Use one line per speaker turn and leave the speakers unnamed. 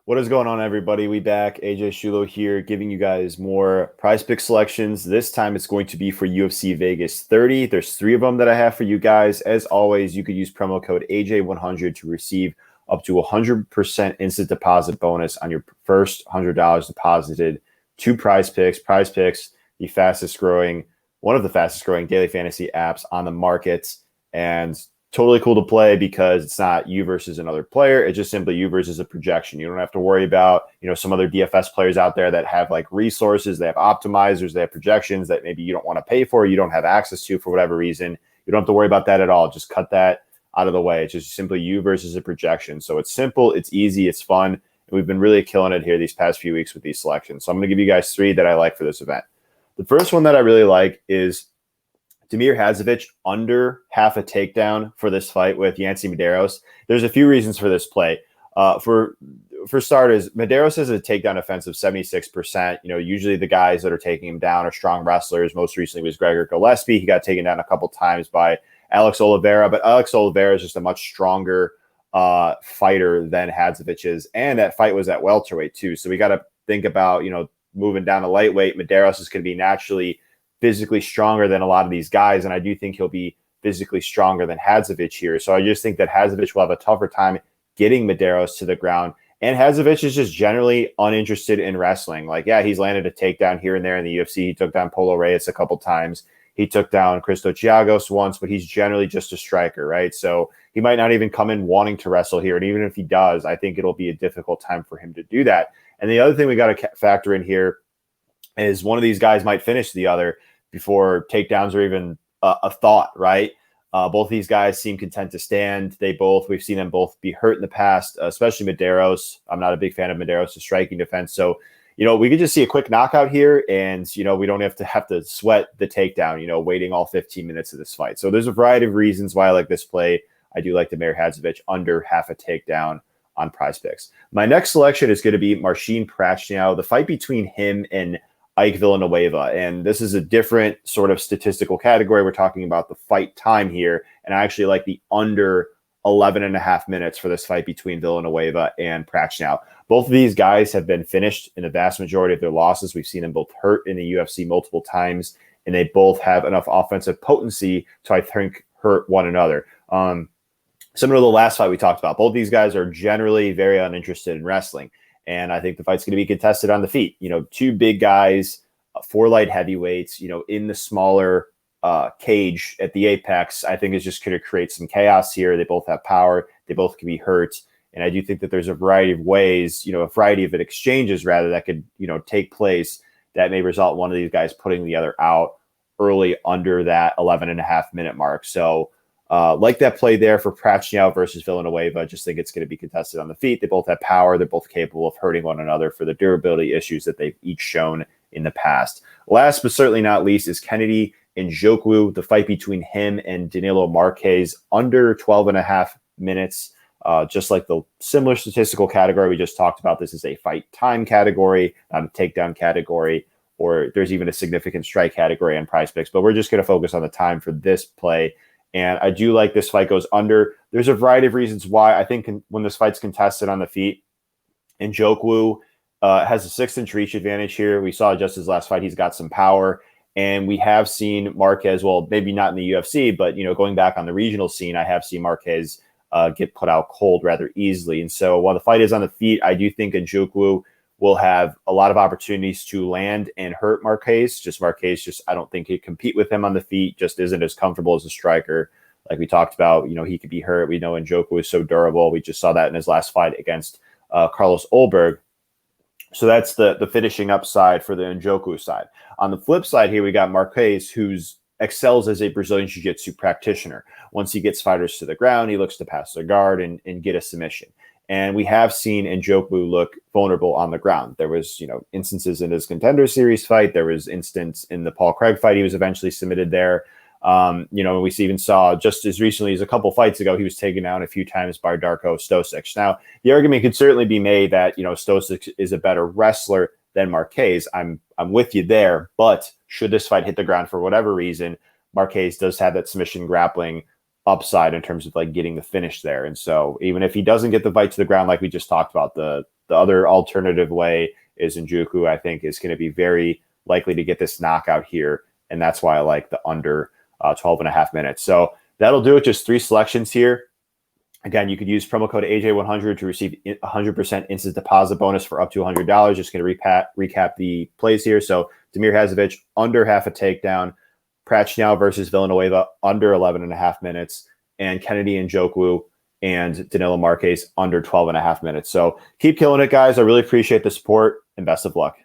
What is going on, everybody? We back. AJ Shulo here, giving you guys more prize pick selections. This time it's going to be for UFC Vegas 30. There's three of them that I have for you guys. As always, you could use promo code AJ100 to receive up to 100% instant deposit bonus on your first $100 deposited to PrizePicks. PrizePicks, the fastest growing, one of the fastest growing daily fantasy apps on the market. And totally cool to play because it's not you versus another player. It's just simply you versus a projection. You don't have to worry about, some other DFS players out there that have like resources, they have optimizers, they have projections that maybe you don't want to pay for, you don't have access to for whatever reason. You don't have to worry about that at all. Just cut that out of the way. It's just simply you versus a projection. So it's simple, it's easy, it's fun. And we've been really killing it here these past few weeks with these selections. So I'm going to give you guys three that I like for this event. The first one that I really like is Damir Hadzovic under half a takedown for this fight with Yancy Medeiros. There's a few reasons for this play. For starters, Medeiros has a takedown defense of 76%. Usually the guys that are taking him down are strong wrestlers. Most recently was Gregor Gillespie. He got taken down a couple times by Alex Oliveira, but Alex Oliveira is just a much stronger fighter than Hadzovic is. And that fight was at welterweight too. So we got to think about, moving down to lightweight. Medeiros is going to be naturally physically stronger than a lot of these guys, and I do think he'll be physically stronger than Hadzovic here. So I just think that Hadzovic will have a tougher time getting Medeiros to the ground, and Hadzovic is just generally uninterested in wrestling. Like, yeah, he's landed a takedown here and there in the UFC. He took down Polo Reyes a couple times. He took down Cristo Giagos once, but he's generally just a striker, right? So he might not even come in wanting to wrestle here, and even if he does, I think it'll be a difficult time for him to do that. And the other thing we got to factor in here is one of these guys might finish the other before takedowns are even a thought, right? Both these guys seem content to stand. We've seen them both be hurt in the past, especially Medeiros. I'm not a big fan of Medeiros' striking defense. So, we could just see a quick knockout here and, we don't have to sweat the takedown, waiting all 15 minutes of this fight. So there's a variety of reasons why I like this play. I do like Damir Hadzovic under half a takedown on PrizePicks. My next selection is going to be Marcin Prachnio, the fight between him and Ike Villanueva. And this is a different sort of statistical category. We're talking about the fight time here. And I actually like the under 11 and a half minutes for this fight between Villanueva and Prachnio. Both of these guys have been finished in the vast majority of their losses. We've seen them both hurt in the UFC multiple times, and they both have enough offensive potency to, I think, hurt one another. Similar to the last fight we talked about, both these guys are generally very uninterested in wrestling. And I think the fight's going to be contested on the feet. Two big guys, four light heavyweights, in the smaller cage at the apex, I think is just going to create some chaos here. They both have power. They both can be hurt. And I do think that there's a variety of ways, a variety of exchanges rather that could, take place that may result in one of these guys putting the other out early under that 11 and a half minute mark. So like that play there for Prachnio versus Villanueva. I just think it's going to be contested on the feet. They both have power. They're both capable of hurting one another for the durability issues that they've each shown in the past. Last but certainly not least is Kennedy Njoku, the fight between him and Danilo Marques under 12 and a half minutes. Just like the similar statistical category we just talked about, this is a fight time category, not a takedown category, or there's even a significant strike category on PrizePicks. But we're just going to focus on the time for this play. And I do like this fight goes under. There's a variety of reasons why. I think when this fight's contested on the feet, Njoku has a 6-inch reach advantage here. We saw just his last fight. He's got some power. And we have seen Marquez, well, maybe not in the UFC, but, going back on the regional scene, I have seen Marquez get put out cold rather easily. And so while the fight is on the feet, I do think Njoku will have a lot of opportunities to land and hurt Marquez. Marquez, I don't think he'd compete with him on the feet, just isn't as comfortable as a striker. Like we talked about, he could be hurt. We know Njoku is so durable. We just saw that in his last fight against Carlos Ulberg. So that's the finishing upside for the Njoku side. On the flip side here, we got Marquez, who's excels as a Brazilian Jiu-Jitsu practitioner. Once he gets fighters to the ground, he looks to pass the guard and get a submission. And we have seen Njoku look vulnerable on the ground. There was, instances in his Contender Series fight. There was instance in the Paul Craig fight. He was eventually submitted there. We even saw just as recently as a couple fights ago, he was taken down a few times by Darko Stosic. Now, the argument could certainly be made that, Stosic is a better wrestler than Marquez. I'm with you there. But should this fight hit the ground for whatever reason, Marquez does have that submission grappling upside in terms of like getting the finish there. And so even if he doesn't get the fight to the ground, like we just talked about, the other alternative way is Njoku, I think, is going to be very likely to get this knockout here. And that's why I like the under 12.5 minutes. So that'll do it. Just 3 selections here. Again, you could use promo code AJ100 to receive 100% instant deposit bonus for up to $100. Just going to recap the plays here. So Damir Hazovic, under half a takedown. Prachnau versus Villanueva, under 11.5 minutes. And Kennedy Njoku and Danilo Marques, under 12.5 minutes. So keep killing it, guys. I really appreciate the support, and best of luck.